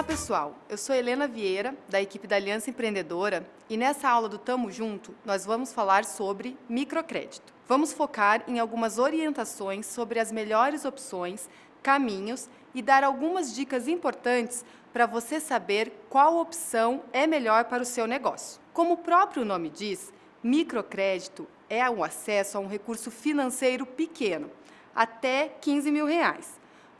Olá pessoal, eu sou Helena Vieira, da equipe da Aliança Empreendedora, e nessa aula do Tamo Junto nós vamos falar sobre microcrédito. Vamos focar em algumas orientações sobre as melhores opções, caminhos e dar algumas dicas importantes para você saber qual opção é melhor para o seu negócio. Como o próprio nome diz, microcrédito é o acesso a um recurso financeiro pequeno, até R$15 mil,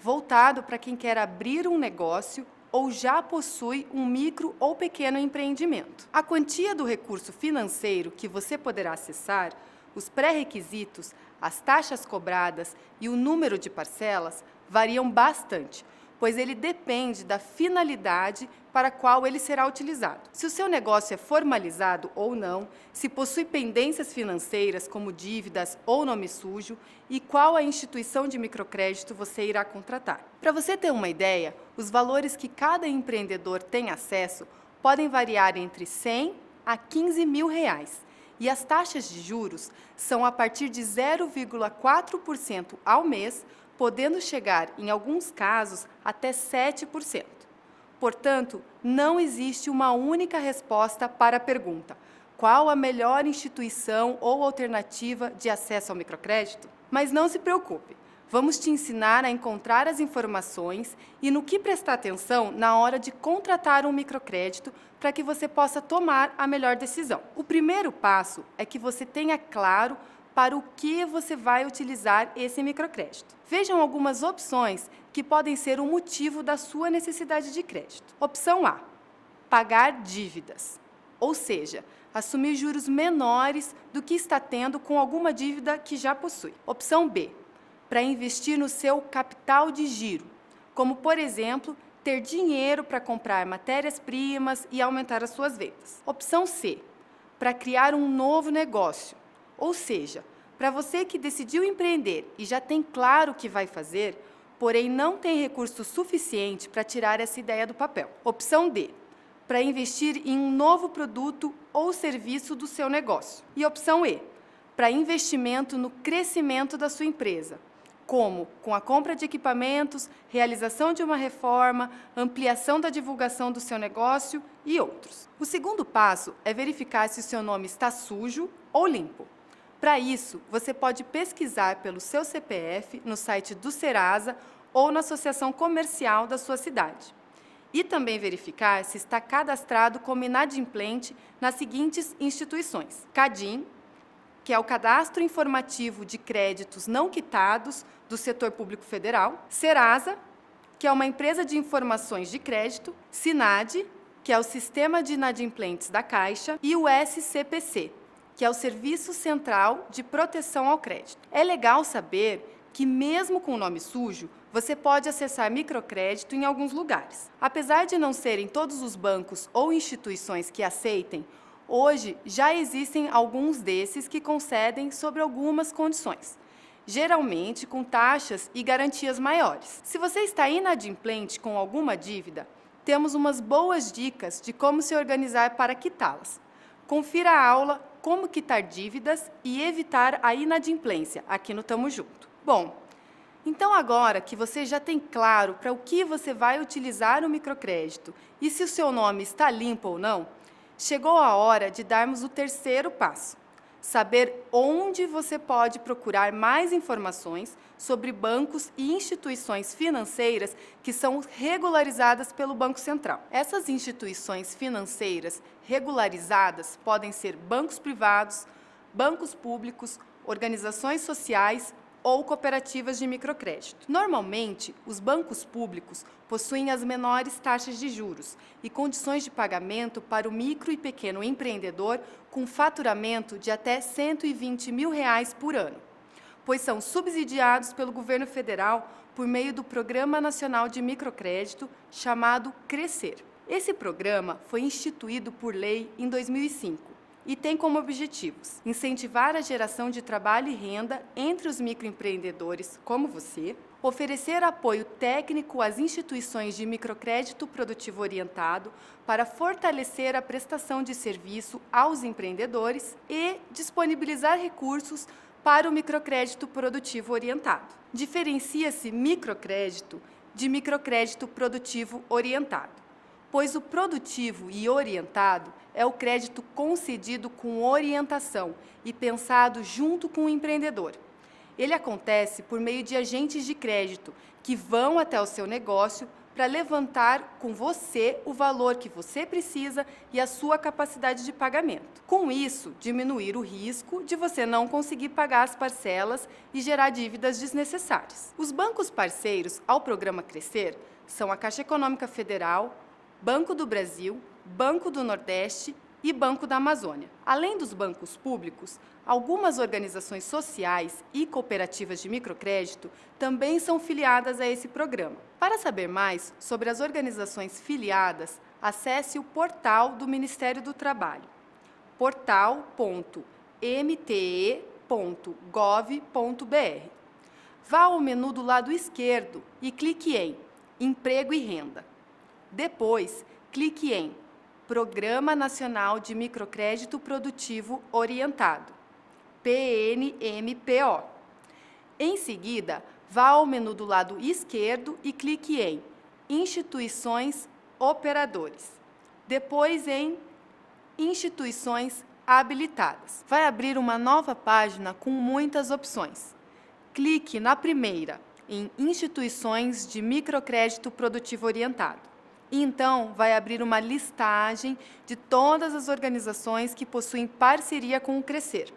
voltado para quem quer abrir um negócio ou já possui um micro ou pequeno empreendimento. A quantia do recurso financeiro que você poderá acessar, os pré-requisitos, as taxas cobradas e o número de parcelas variam bastante, pois ele depende da finalidade para a qual ele será utilizado. Se o seu negócio é formalizado ou não, se possui pendências financeiras como dívidas ou nome sujo e qual a instituição de microcrédito você irá contratar. Para você ter uma ideia, os valores que cada empreendedor tem acesso podem variar entre R$100 a R$15 mil e as taxas de juros são a partir de 0,4% ao mês, podendo chegar, em alguns casos, até 7%. Portanto, não existe uma única resposta para a pergunta: qual a melhor instituição ou alternativa de acesso ao microcrédito? Mas não se preocupe, vamos te ensinar a encontrar as informações e no que prestar atenção na hora de contratar um microcrédito para que você possa tomar a melhor decisão. O primeiro passo é que você tenha claro para o que você vai utilizar esse microcrédito. Vejam algumas opções que podem ser o motivo da sua necessidade de crédito. Opção A: pagar dívidas, ou seja, assumir juros menores do que está tendo com alguma dívida que já possui. Opção B: para investir no seu capital de giro, como, por exemplo, ter dinheiro para comprar matérias-primas e aumentar as suas vendas. Opção C: para criar um novo negócio, ou seja, para você que decidiu empreender e já tem claro o que vai fazer, porém não tem recurso suficiente para tirar essa ideia do papel. Opção D: para investir em um novo produto ou serviço do seu negócio. E opção E: para investimento no crescimento da sua empresa, como com a compra de equipamentos, realização de uma reforma, ampliação da divulgação do seu negócio e outros. O segundo passo é verificar se o seu nome está sujo ou limpo. Para isso, você pode pesquisar pelo seu CPF no site do Serasa ou na associação comercial da sua cidade. E também verificar se está cadastrado como inadimplente nas seguintes instituições: CADIM, que é o Cadastro Informativo de Créditos Não Quitados do Setor Público Federal; Serasa, que é uma empresa de informações de crédito; SINAD, que é o Sistema de Inadimplentes da Caixa; e o SCPC, que é o Serviço Central de Proteção ao Crédito. É legal saber que, mesmo com o nome sujo, você pode acessar microcrédito em alguns lugares. Apesar de não serem todos os bancos ou instituições que aceitem, hoje já existem alguns desses que concedem sobre algumas condições, geralmente com taxas e garantias maiores. Se você está inadimplente com alguma dívida, temos umas boas dicas de como se organizar para quitá-las. Confira a aula Como Quitar Dívidas e Evitar a Inadimplência, aqui no Tamo Junto. Bom, então agora que você já tem claro para o que você vai utilizar o microcrédito e se o seu nome está limpo ou não, chegou a hora de darmos o terceiro passo: saber onde você pode procurar mais informações sobre bancos e instituições financeiras que são regularizadas pelo Banco Central. Essas instituições financeiras regularizadas podem ser bancos privados, bancos públicos, organizações sociais ou cooperativas de microcrédito. Normalmente, os bancos públicos possuem as menores taxas de juros e condições de pagamento para o micro e pequeno empreendedor com faturamento de até R$120 mil por ano, pois são subsidiados pelo governo federal por meio do Programa Nacional de Microcrédito, chamado Crescer. Esse programa foi instituído por lei em 2005 e tem como objetivos incentivar a geração de trabalho e renda entre os microempreendedores como você, oferecer apoio técnico às instituições de microcrédito produtivo orientado para fortalecer a prestação de serviço aos empreendedores e disponibilizar recursos para o microcrédito produtivo orientado. Diferencia-se microcrédito de microcrédito produtivo orientado. pois o produtivo e orientado é o crédito concedido com orientação e pensado junto com o empreendedor. Ele acontece por meio de agentes de crédito que vão até o seu negócio para levantar com você o valor que você precisa e a sua capacidade de pagamento. Com isso, diminuir o risco de você não conseguir pagar as parcelas e gerar dívidas desnecessárias. Os bancos parceiros ao programa Crescer são a Caixa Econômica Federal, Banco do Brasil, Banco do Nordeste e Banco da Amazônia. Além dos bancos públicos, algumas organizações sociais e cooperativas de microcrédito também são filiadas a esse programa. Para saber mais sobre as organizações filiadas, acesse o portal do Ministério do Trabalho, portal.mte.gov.br. Vá ao menu do lado esquerdo e clique em Emprego e Renda. Depois, clique em Programa Nacional de Microcrédito Produtivo Orientado, PNMPO. Em seguida, vá ao menu do lado esquerdo e clique em Instituições Operadores. Depois em Instituições Habilitadas. Vai abrir uma nova página com muitas opções. Clique na primeira, em Instituições de Microcrédito Produtivo Orientado. E então vai abrir uma listagem de todas as organizações que possuem parceria com o Crescer.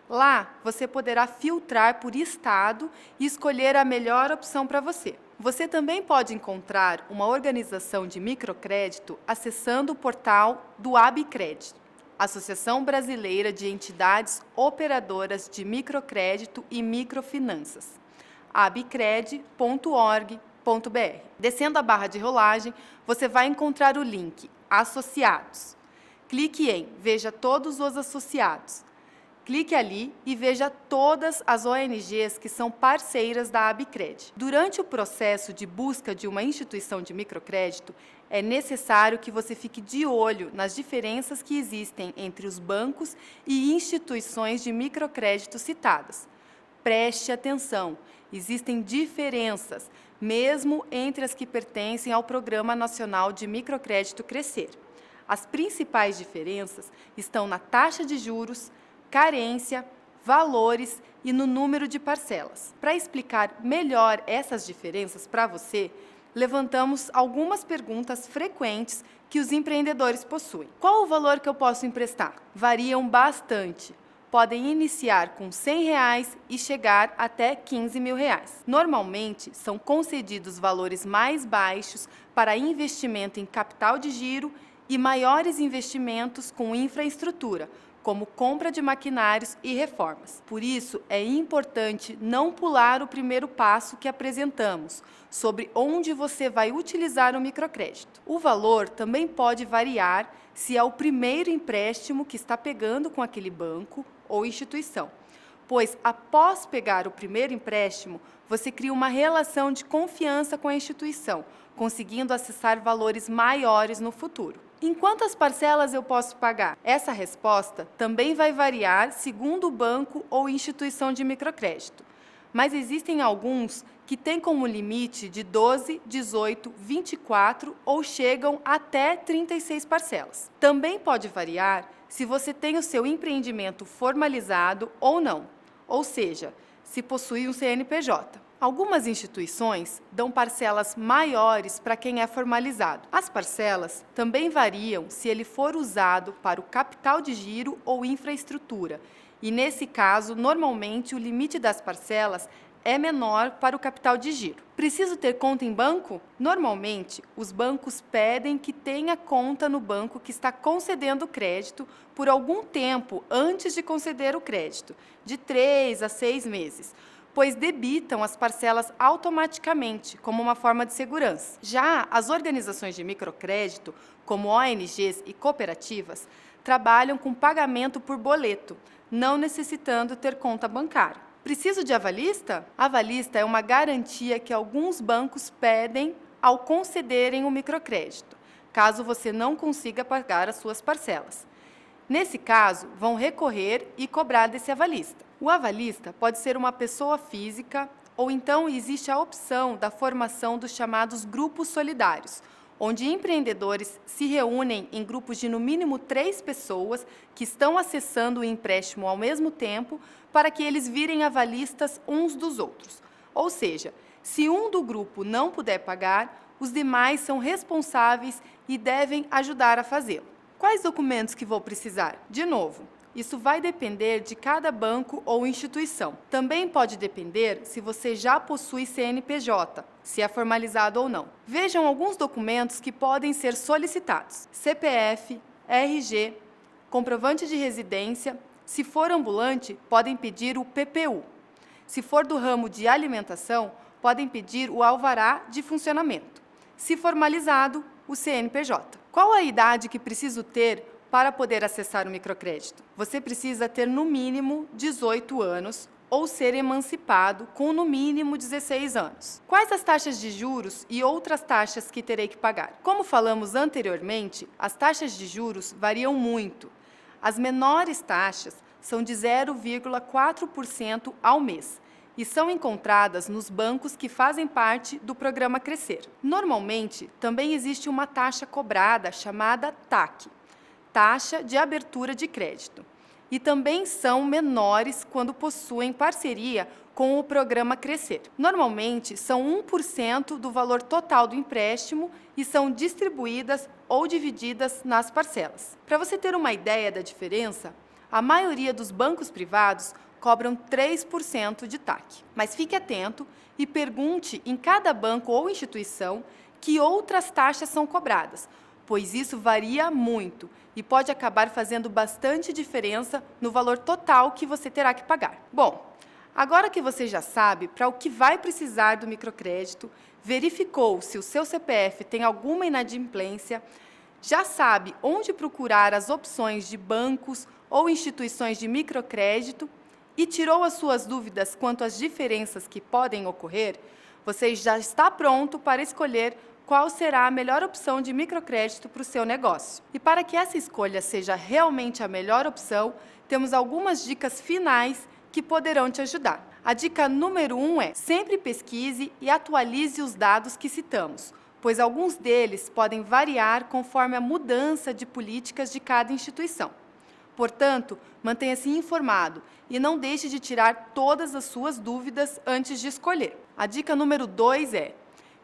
Lá, você poderá filtrar por estado e escolher a melhor opção para você. Você também pode encontrar uma organização de microcrédito acessando o portal do Abicred, Associação Brasileira de Entidades Operadoras de Microcrédito e Microfinanças, abicred.org.br. Descendo a barra de rolagem, você vai encontrar o link Associados. Clique em Veja todos os associados. Clique ali e veja todas as ONGs que são parceiras da Abicred. Durante o processo de busca de uma instituição de microcrédito, é necessário que você fique de olho nas diferenças que existem entre os bancos e instituições de microcrédito citadas. Preste atenção, existem diferenças, mesmo entre as que pertencem ao Programa Nacional de Microcrédito Crescer. As principais diferenças estão na taxa de juros, carência, valores e no número de parcelas. Para explicar melhor essas diferenças para você, levantamos algumas perguntas frequentes que os empreendedores possuem. Qual o valor que eu posso emprestar? Variam bastante. Podem iniciar com R$ 100 e chegar até R$ 15 mil. Normalmente, são concedidos valores mais baixos para investimento em capital de giro e maiores investimentos com infraestrutura, como compra de maquinários e reformas. Por isso, é importante não pular o primeiro passo que apresentamos, sobre onde você vai utilizar o microcrédito. O valor também pode variar se é o primeiro empréstimo que está pegando com aquele banco ou instituição, pois, após pegar o primeiro empréstimo, você cria uma relação de confiança com a instituição, conseguindo acessar valores maiores no futuro. Em quantas parcelas eu posso pagar? Essa resposta também vai variar segundo o banco ou instituição de microcrédito, mas existem alguns que têm como limite de 12, 18, 24 ou chegam até 36 parcelas. Também pode variar se você tem o seu empreendimento formalizado ou não, ou seja, se possui um CNPJ. Algumas instituições dão parcelas maiores para quem é formalizado. As parcelas também variam se ele for usado para o capital de giro ou infraestrutura, e nesse caso, normalmente, o limite das parcelas é menor para o capital de giro. Preciso ter conta em banco? Normalmente, os bancos pedem que tenha conta no banco que está concedendo o crédito por algum tempo antes de conceder o crédito, de 3 a 6 meses, pois debitam as parcelas automaticamente, como uma forma de segurança. Já as organizações de microcrédito, como ONGs e cooperativas, trabalham com pagamento por boleto, não necessitando ter conta bancária. Preciso de avalista? Avalista é uma garantia que alguns bancos pedem ao concederem o microcrédito, caso você não consiga pagar as suas parcelas. Nesse caso, vão recorrer e cobrar desse avalista. O avalista pode ser uma pessoa física ou então existe a opção da formação dos chamados grupos solidários, onde empreendedores se reúnem em grupos de no mínimo 3 pessoas que estão acessando o empréstimo ao mesmo tempo para que eles virem avalistas uns dos outros. Ou seja, se um do grupo não puder pagar, os demais são responsáveis e devem ajudar a fazê-lo. Quais documentos que vou precisar? De novo, isso vai depender de cada banco ou instituição. Também pode depender se você já possui CNPJ, se é formalizado ou não. Vejam alguns documentos que podem ser solicitados: CPF, RG, comprovante de residência. Se for ambulante, podem pedir o PPU. Se for do ramo de alimentação, podem pedir o alvará de funcionamento. Se formalizado, o CNPJ. Qual a idade que preciso ter para poder acessar o microcrédito? Você precisa ter no mínimo 18 anos ou ser emancipado com no mínimo 16 anos. Quais as taxas de juros e outras taxas que terei que pagar? Como falamos anteriormente, as taxas de juros variam muito. As menores taxas são de 0,4% ao mês e são encontradas nos bancos que fazem parte do programa Crescer. Normalmente, também existe uma taxa cobrada chamada TAC, taxa de abertura de crédito, e também são menores quando possuem parceria com o programa Crescer. Normalmente, são 1% do valor total do empréstimo e são distribuídas ou divididas nas parcelas. Para você ter uma ideia da diferença, a maioria dos bancos privados cobram 3% de TAC. Mas fique atento e pergunte em cada banco ou instituição que outras taxas são cobradas, pois isso varia muito e pode acabar fazendo bastante diferença no valor total que você terá que pagar. Bom, agora que você já sabe para o que vai precisar do microcrédito, verificou se o seu CPF tem alguma inadimplência, já sabe onde procurar as opções de bancos ou instituições de microcrédito e tirou as suas dúvidas quanto às diferenças que podem ocorrer, você já está pronto para escolher qual será a melhor opção de microcrédito para o seu negócio. E para que essa escolha seja realmente a melhor opção, temos algumas dicas finais que poderão te ajudar. A dica número 1 é: sempre pesquise e atualize os dados que citamos, pois alguns deles podem variar conforme a mudança de políticas de cada instituição. Portanto, mantenha-se informado e não deixe de tirar todas as suas dúvidas antes de escolher. A dica número 2 é: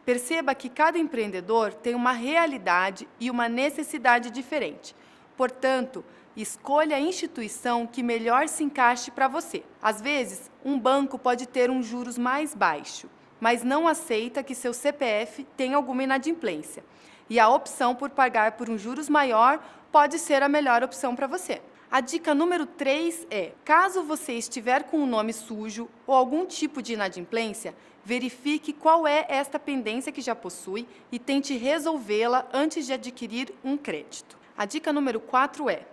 perceba que cada empreendedor tem uma realidade e uma necessidade diferente. Portanto, escolha a instituição que melhor se encaixe para você. Às vezes, um banco pode ter um juros mais baixo, mas não aceita que seu CPF tenha alguma inadimplência. E a opção por pagar por um juros maior pode ser a melhor opção para você. A dica número 3 é: caso você estiver com um nome sujo ou algum tipo de inadimplência, verifique qual é esta pendência que já possui e tente resolvê-la antes de adquirir um crédito. A dica número 4 é: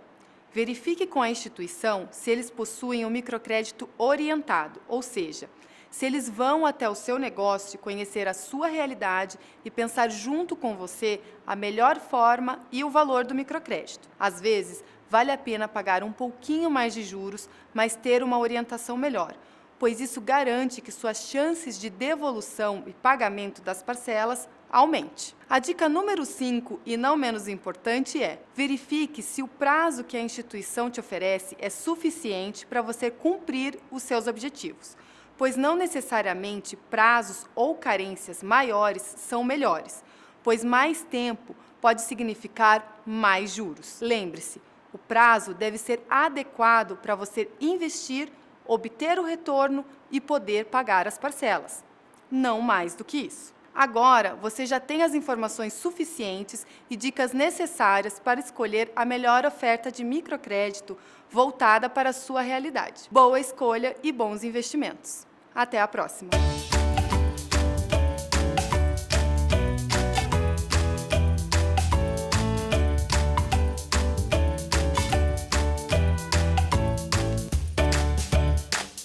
verifique com a instituição se eles possuem um microcrédito orientado, ou seja, se eles vão até o seu negócio conhecer a sua realidade e pensar junto com você a melhor forma e o valor do microcrédito. Às vezes, vale a pena pagar um pouquinho mais de juros, mas ter uma orientação melhor, pois isso garante que suas chances de devolução e pagamento das parcelas aumente. A dica número 5, e não menos importante, é: verifique se o prazo que a instituição te oferece é suficiente para você cumprir os seus objetivos, pois não necessariamente prazos ou carências maiores são melhores, pois mais tempo pode significar mais juros. Lembre-se, o prazo deve ser adequado para você investir, obter o retorno e poder pagar as parcelas. Não mais do que isso. Agora, você já tem as informações suficientes e dicas necessárias para escolher a melhor oferta de microcrédito voltada para a sua realidade. Boa escolha e bons investimentos. Até a próxima!